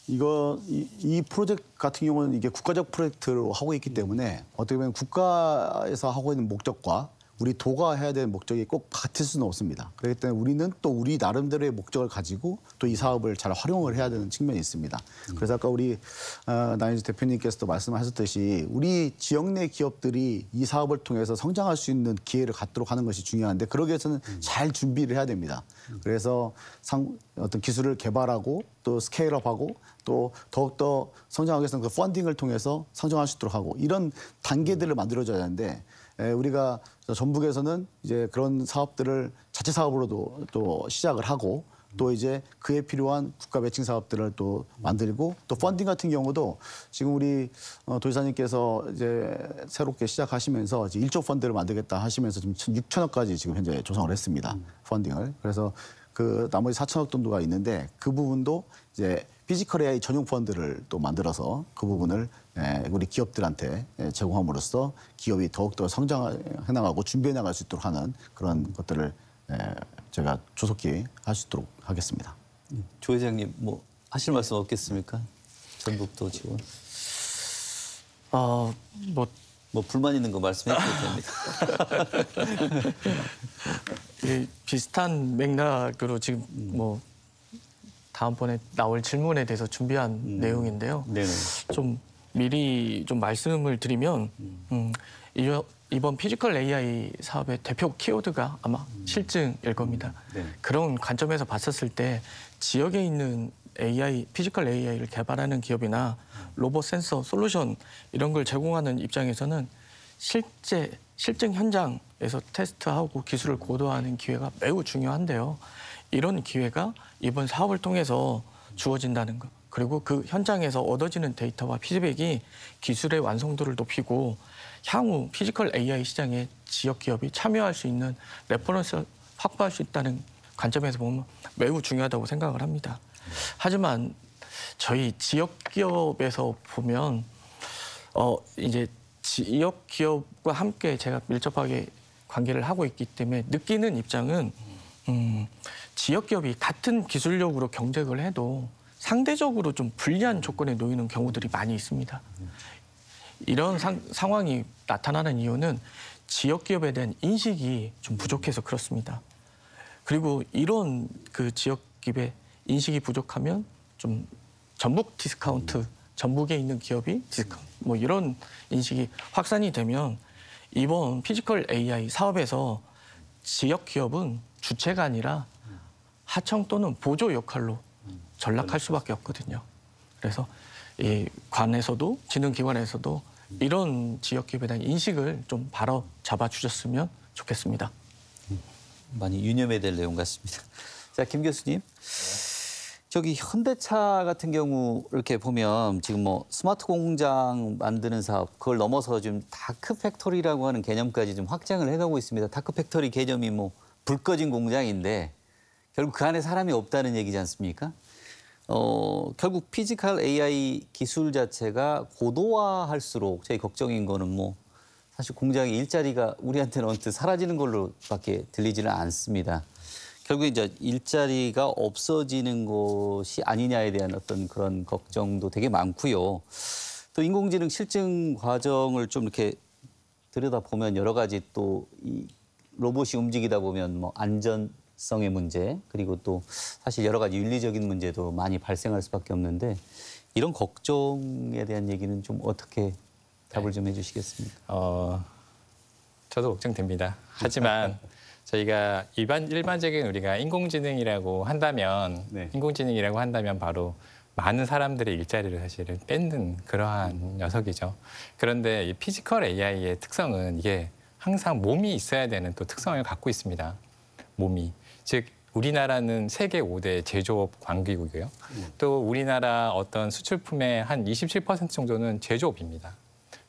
이 프로젝트 같은 경우는 이게 국가적 프로젝트로 하고 있기 때문에 어떻게 보면 국가에서 하고 있는 목적과 우리 도가 해야 되는 목적이 꼭 같을 수는 없습니다. 그렇기 때문에 우리는 또 우리 나름대로의 목적을 가지고 또 이 사업을 잘 활용을 해야 되는 측면이 있습니다. 그래서 아까 우리 나인즈 대표님께서도 말씀하셨듯이 우리 지역 내 기업들이 이 사업을 통해서 성장할 수 있는 기회를 갖도록 하는 것이 중요한데 그러기 위해서는 잘 준비를 해야 됩니다. 그래서 어떤 기술을 개발하고 또 스케일업하고 또 더욱더 성장하기 위해서는 그 펀딩을 통해서 성장할 수 있도록 하고 이런 단계들을 만들어줘야 하는데 우리가 전북에서는 이제 그런 사업들을 자체 사업으로도 또 시작을 하고 또 이제 그에 필요한 국가 매칭 사업들을 또 만들고 또 펀딩 같은 경우도 지금 우리 도지사님께서 이제 새롭게 시작하시면서 이제 1조 펀드를 만들겠다 하시면서 지금 6천억까지 지금 현재 조성을 했습니다. 펀딩을. 그래서 그 나머지 4천억 정도가 있는데 그 부분도 이제 피지컬 AI 전용 펀드를 또 만들어서 그 부분을 우리 기업들한테 제공함으로써 기업이 더욱더 성장해 나가고 준비해 나갈 수 있도록 하는 그런 것들을 제가 조속히 할 수 있도록 하겠습니다. 조 회장님 뭐 하실 말씀 없겠습니까? 전북도 지원. 뭐 뭐 불만 있는 거 말씀해 주셔도 됩니다. 비슷한 맥락으로 지금 뭐 다음번에 나올 질문에 대해서 준비한 내용인데요. 네네. 좀 미리 좀 말씀을 드리면 이번 피지컬 AI 사업의 대표 키워드가 아마 실증일 겁니다. 네. 그런 관점에서 봤었을 때 지역에 있는 피지컬 AI를 개발하는 기업이나 로봇 센서 솔루션 이런 걸 제공하는 입장에서는 실증 현장에서 테스트하고 기술을 고도화하는 기회가 매우 중요한데요. 이런 기회가 이번 사업을 통해서 주어진다는 것. 그리고 그 현장에서 얻어지는 데이터와 피드백이 기술의 완성도를 높이고 향후 피지컬 AI 시장에 지역 기업이 참여할 수 있는 레퍼런스를 확보할 수 있다는 관점에서 보면 매우 중요하다고 생각을 합니다. 하지만 저희 지역 기업에서 보면 이제 지역 기업과 함께 제가 밀접하게 관계를 하고 있기 때문에 느끼는 입장은 지역 기업이 같은 기술력으로 경쟁을 해도 상대적으로 좀 불리한 조건에 놓이는 경우들이 많이 있습니다. 이런 상황이 나타나는 이유는 지역 기업에 대한 인식이 좀 부족해서 그렇습니다. 그리고 이런 그 지역 기업의 인식이 부족하면 좀 전북 디스카운트, 전북에 있는 기업이 디스카운트, 뭐 이런 인식이 확산이 되면 이번 피지컬 AI 사업에서 지역 기업은 주체가 아니라 하청 또는 보조 역할로 전락할 수밖에 없거든요. 그래서 이 관에서도 지능기관에서도 이런 지역 기업에 대한 인식을 좀 바로 잡아주셨으면 좋겠습니다. 많이 유념해야 될 내용 같습니다. 자, 김 교수님. 저기 현대차 같은 경우 이렇게 보면 지금 뭐 스마트 공장 만드는 사업 그걸 넘어서 지금 다크 팩토리라고 하는 개념까지 좀 확장을 해가고 있습니다. 다크 팩토리 개념이 뭐 불 꺼진 공장인데 결국 그 안에 사람이 없다는 얘기지 않습니까? 결국 피지컬 AI 기술 자체가 고도화할수록 저희 걱정인 거는 뭐 사실 공장의 일자리가 우리한테는 언뜻 사라지는 걸로밖에 들리지는 않습니다. 결국 이제 일자리가 없어지는 것이 아니냐에 대한 어떤 그런 걱정도 되게 많고요. 또 인공지능 실증 과정을 좀 이렇게 들여다보면 여러 가지 또 이 로봇이 움직이다 보면 뭐 안전성의 문제 그리고 또 사실 여러 가지 윤리적인 문제도 많이 발생할 수밖에 없는데 이런 걱정에 대한 얘기는 좀 어떻게 답을 좀 해주시겠습니까? 저도 걱정됩니다. 하지만 저희가 일반적인 우리가 인공지능이라고 한다면 바로 많은 사람들의 일자리를 사실은 뺏는 그러한 녀석이죠. 그런데 이 피지컬 AI의 특성은 이게 항상 몸이 있어야 되는 또 특성을 갖고 있습니다. 몸이. 즉 우리나라는 세계 5대 제조업 광기국이고요. 또 우리나라 어떤 수출품의 한 27% 정도는 제조업입니다.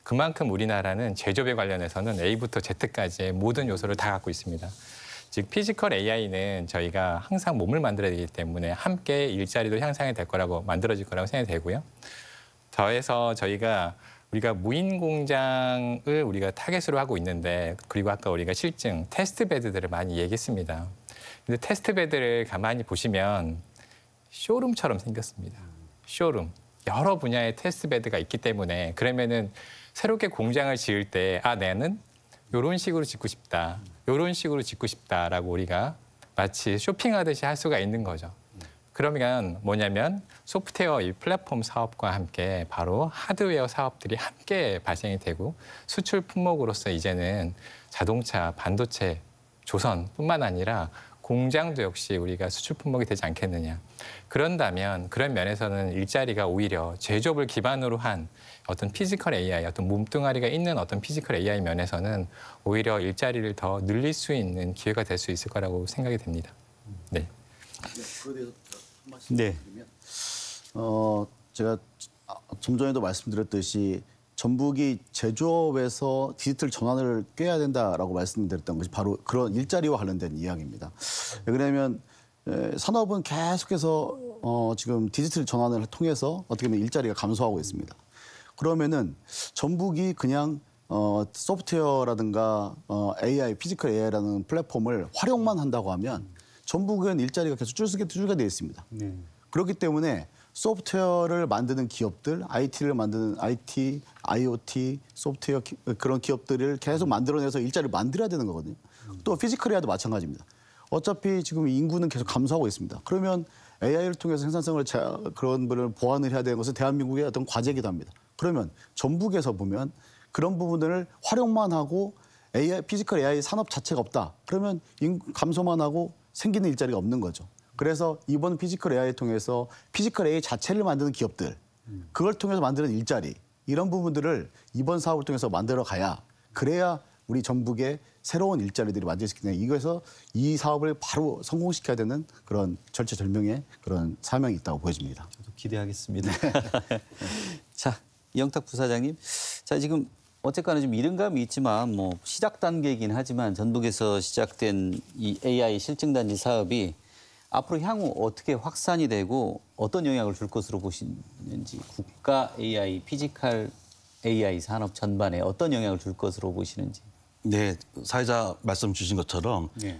그만큼 우리나라는 제조업에 관련해서는 A부터 Z까지의 모든 요소를 다 갖고 있습니다. 즉 피지컬 AI는 저희가 항상 몸을 만들어야 되기 때문에 함께 일자리도 향상이 될 거라고 만들어질 거라고 생각이 되고요. 더해서 우리가 무인 공장을 우리가 타겟으로 하고 있는데 그리고 아까 우리가 실증, 테스트 베드들을 많이 얘기했습니다. 근데 테스트 베드를 가만히 보시면 쇼룸처럼 생겼습니다. 쇼룸. 여러 분야의 테스트 베드가 있기 때문에 그러면은 새롭게 공장을 지을 때 나는 이런 식으로 짓고 싶다. 이런 식으로 짓고 싶다라고 우리가 마치 쇼핑하듯이 할 수가 있는 거죠. 그러면 뭐냐면 소프트웨어 이 플랫폼 사업과 함께 바로 하드웨어 사업들이 함께 발생이 되고 수출 품목으로서 이제는 자동차, 반도체, 조선뿐만 아니라 공장도 역시 우리가 수출 품목이 되지 않겠느냐. 그런다면 그런 면에서는 일자리가 오히려 제조업을 기반으로 한 어떤 피지컬 AI, 어떤 몸뚱아리가 있는 어떤 피지컬 AI 면에서는 오히려 일자리를 더 늘릴 수 있는 기회가 될 수 있을 거라고 생각이 됩니다. 네. 그에 대해서 한 말씀 드리면 제가 좀 전에도 말씀드렸듯이 전북이 제조업에서 디지털 전환을 꾀해야 된다라고 말씀드렸던 것이 바로 그런 일자리와 관련된 이야기입니다. 왜냐하면 산업은 계속해서 지금 디지털 전환을 통해서 어떻게 보면 일자리가 감소하고 있습니다. 그러면은 전북이 그냥 소프트웨어라든가 AI, 피지컬 AI라는 플랫폼을 활용만 한다고 하면 전북은 일자리가 계속 줄게 되어 있습니다. 그렇기 때문에 소프트웨어를 만드는 기업들, IT를 만드는 IT, IoT, 소프트웨어 그런 기업들을 계속 만들어내서 일자리를 만들어야 되는 거거든요. 또 피지컬 AI도 마찬가지입니다. 어차피 지금 인구는 계속 감소하고 있습니다. 그러면 AI를 통해서 생산성을 그런 분을 보완을 해야 되는 것은 대한민국의 어떤 과제이기도 합니다. 그러면 전북에서 보면 그런 부분들을 활용만 하고 AI, 피지컬 AI 산업 자체가 없다. 그러면 인구 감소만 하고 생기는 일자리가 없는 거죠. 그래서 이번 피지컬 AI 통해서 피지컬 AI 자체를 만드는 기업들, 그걸 통해서 만드는 일자리, 이런 부분들을 이번 사업을 통해서 만들어 가야 그래야 우리 전북에 새로운 일자리들이 만들 수 있겠냐. 이거에서 이 사업을 바로 성공시켜야 되는 그런 절체절명의 그런 사명이 있다고 보여집니다. 저도 기대하겠습니다. 자, 이영탁 부사장님. 자, 지금 어쨌거나 좀 이른감이 있지만 뭐 시작 단계이긴 하지만 전북에서 시작된 이 AI 실증단지 사업이 앞으로 향후 어떻게 확산이 되고 어떤 영향을 줄 것으로 보시는지, 국가 AI, 피지컬 AI 산업 전반에 어떤 영향을 줄 것으로 보시는지. 네, 사회자 말씀 주신 것처럼 네.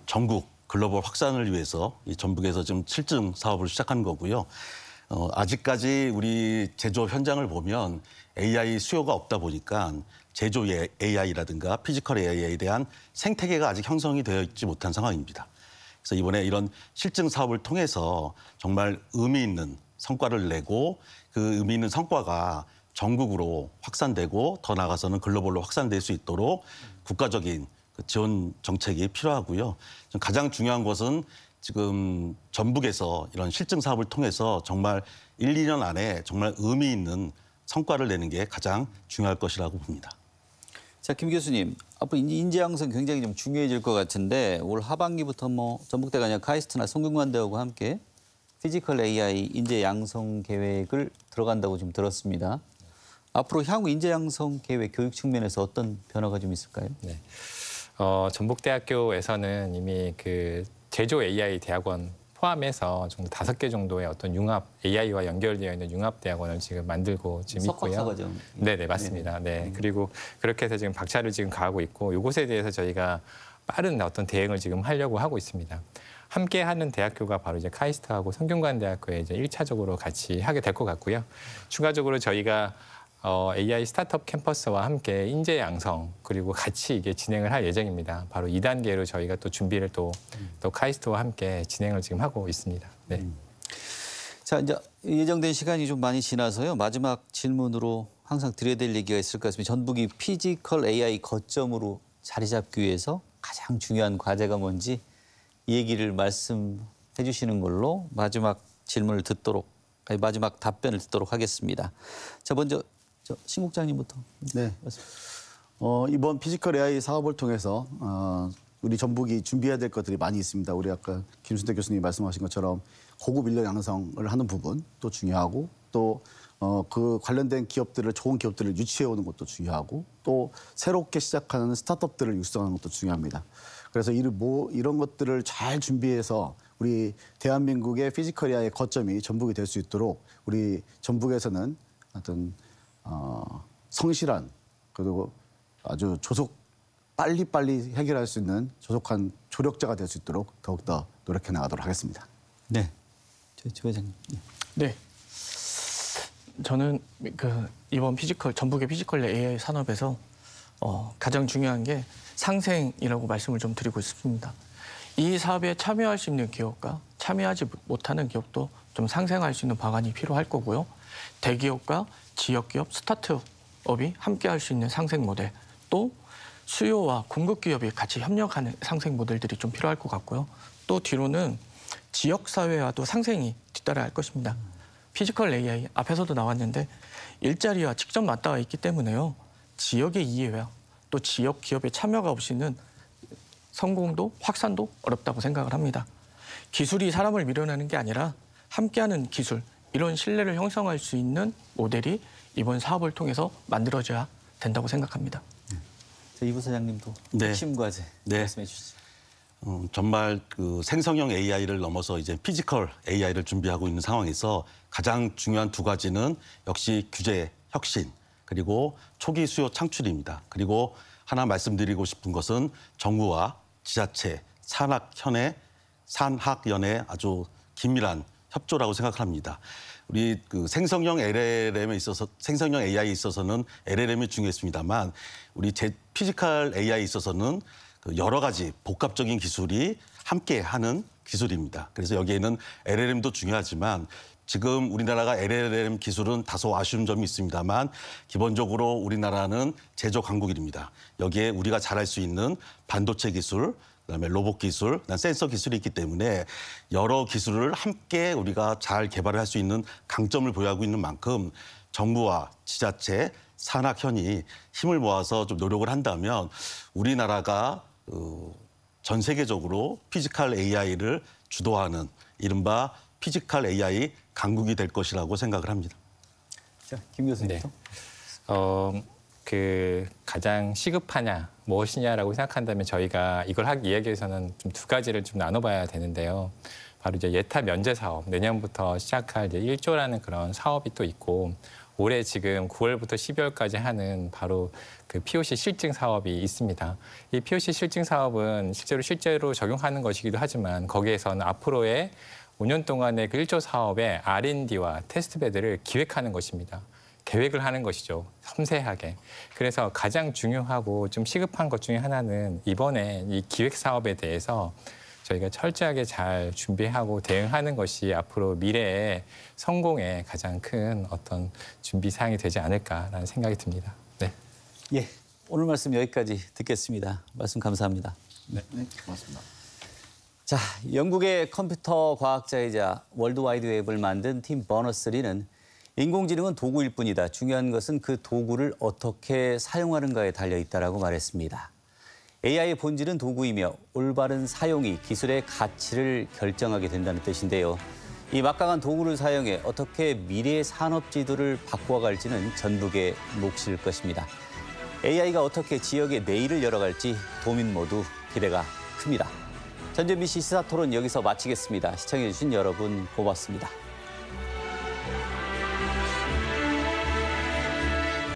전국 글로벌 확산을 위해서 이 전북에서 지금 실증 사업을 시작한 거고요. 아직까지 우리 제조업 현장을 보면 AI 수요가 없다 보니까 제조 AI라든가 피지컬 AI에 대한 생태계가 아직 형성이 되어 있지 못한 상황입니다. 그래서 이번에 이런 실증 사업을 통해서 정말 의미 있는 성과를 내고 그 의미 있는 성과가 전국으로 확산되고 더 나아가서는 글로벌로 확산될 수 있도록 국가적인 지원 정책이 필요하고요. 가장 중요한 것은 지금 전북에서 이런 실증 사업을 통해서 정말 1, 2년 안에 정말 의미 있는 성과를 내는 게 가장 중요할 것이라고 봅니다. 자, 김 교수님, 앞으로 인재 양성 굉장히 좀 중요해질 것 같은데 올 하반기부터 뭐 전북대가 아니라 카이스트나 성균관대하고 함께 피지컬 AI 인재 양성 계획을 들어간다고 지금 들었습니다. 앞으로 향후 인재 양성 계획 교육 측면에서 어떤 변화가 좀 있을까요? 네. 전북대학교에서는 이미 그 제조 AI 대학원 포함해서 정도 5개 정도의 어떤 융합 AI와 연결되어 있는 융합 대학원을 지금 만들고 지금 있고요. 석박사 과정. 네, 맞습니다. 네. 그리고 그렇게 해서 지금 박차를 지금 가하고 있고 이곳에 대해서 저희가 빠른 어떤 대응을 지금 하려고 하고 있습니다. 함께 하는 대학교가 바로 이제 카이스트하고 성균관대학교에 이제 1차적으로 같이 하게 될 것 같고요. 추가적으로 저희가 AI 스타트업 캠퍼스와 함께 인재 양성 그리고 같이 이게 진행을 할 예정입니다. 바로 2단계로 저희가 또 준비를 또 카이스트와 함께 진행을 지금 하고 있습니다. 네. 자, 이제 예정된 시간이 좀 많이 지나서요. 마지막 질문으로 항상 드려야 될 얘기가 있을 것 같습니다. 전북이 피지컬 AI 거점으로 자리 잡기 위해서 가장 중요한 과제가 뭔지 이 얘기를 말씀해 주시는 걸로 마지막 질문을 마지막 답변을 듣도록 하겠습니다. 자, 먼저 신 국장님부터. 네. 이번 피지컬 AI 사업을 통해서 우리 전북이 준비해야 될 것들이 많이 있습니다. 우리 아까 김순태 교수님이 말씀하신 것처럼 고급 인력 양성을 하는 부분 또 중요하고 또 그 관련된 기업들을 좋은 기업들을 유치해 오는 것도 중요하고 또 새롭게 시작하는 스타트업들을 육성하는 것도 중요합니다. 그래서 이런 것들을 잘 준비해서 우리 대한민국의 피지컬 AI 거점이 전북이 될 수 있도록 우리 전북에서는 어떤 성실한 그리고 아주 빨리빨리 해결할 수 있는 조속한 조력자가 될 수 있도록 더욱더 노력해 나가도록 하겠습니다. 네. 조 회장님. 네. 저는 이번 전북의 피지컬 AI 산업에서 가장 중요한 게 상생이라고 말씀을 좀 드리고 싶습니다. 이 사업에 참여할 수 있는 기업과 참여하지 못하는 기업도 좀 상생할 수 있는 방안이 필요할 거고요. 대기업과 지역기업, 스타트업이 함께할 수 있는 상생 모델, 또 수요와 공급 기업이 같이 협력하는 상생 모델들이 좀 필요할 것 같고요. 또 뒤로는 지역사회와도 상생이 뒤따라 할 것입니다. 피지컬 AI 앞에서도 나왔는데 일자리와 직접 맞닿아 있기 때문에요. 지역의 이해와 또 지역 기업의 참여가 없이는 성공도 확산도 어렵다고 생각을 합니다. 기술이 사람을 밀어내는 게 아니라 함께하는 기술, 이런 신뢰를 형성할 수 있는 모델이 이번 사업을 통해서 만들어져야 된다고 생각합니다. 이 부사장님도 네. 핵심 과제 네. 말씀해 주시죠. 정말 그 생성형 AI를 넘어서 이제 피지컬 AI를 준비하고 있는 상황에서 가장 중요한 두 가지는 역시 규제 혁신 그리고 초기 수요 창출입니다. 그리고 하나 말씀드리고 싶은 것은 정부와 지자체, 산학연의 아주 긴밀한 협조라고 생각합니다. 우리 그 생성형 LLM에 있어서 생성형 AI에 있어서는 LLM이 중요했습니다만 우리 피지컬 AI에 있어서는 그 여러 가지 복합적인 기술이 함께하는 기술입니다. 그래서 여기에는 LLM도 중요하지만 지금 우리나라가 LLM 기술은 다소 아쉬운 점이 있습니다만 기본적으로 우리나라는 제조 강국입니다. 여기에 우리가 잘할 수 있는 반도체 기술, 그다음에 로봇 기술, 그다음 센서 기술이 있기 때문에 여러 기술을 함께 우리가 잘 개발을 할 수 있는 강점을 보유하고 있는 만큼 정부와 지자체, 산학현이 힘을 모아서 좀 노력을 한다면 우리나라가 전 세계적으로 피지컬 AI를 주도하는 이른바 피지컬 AI 강국이 될 것이라고 생각을 합니다. 자, 김 교수님부터. 그 가장 시급하냐 무엇이냐라고 생각한다면 저희가 이걸 하기 위해서는 좀 두 가지를 좀 나눠봐야 되는데요. 바로 이제 예타 면제 사업 내년부터 시작할 이제 1조라는 그런 사업이 또 있고 올해 지금 9월부터 12월까지 하는 바로 그 POC 실증 사업이 있습니다. 이 POC 실증 사업은 실제로 적용하는 것이기도 하지만 거기에서는 앞으로의 5년 동안의 그 1조 사업의 R&D와 테스트베드를 기획하는 것입니다. 계획을 하는 것이죠. 섬세하게. 그래서 가장 중요하고 좀 시급한 것 중에 하나는 이번에 이 기획 사업에 대해서 저희가 철저하게 잘 준비하고 대응하는 것이 앞으로 미래의 성공에 가장 큰 어떤 준비 사항이 되지 않을까라는 생각이 듭니다. 네. 예, 오늘 말씀 여기까지 듣겠습니다. 말씀 감사합니다. 네, 고맙습니다. 자, 영국의 컴퓨터 과학자이자 월드와이드웹을 만든 팀 버너스-리는 인공지능은 도구일 뿐이다. 중요한 것은 그 도구를 어떻게 사용하는가에 달려있다라고 말했습니다. AI의 본질은 도구이며 올바른 사용이 기술의 가치를 결정하게 된다는 뜻인데요. 이 막강한 도구를 사용해 어떻게 미래의 산업 지도를 바꾸어갈지는 전북의 몫일 것입니다. AI가 어떻게 지역의 내일을 열어갈지 도민 모두 기대가 큽니다. 전주MBC 시사토론 여기서 마치겠습니다. 시청해주신 여러분 고맙습니다.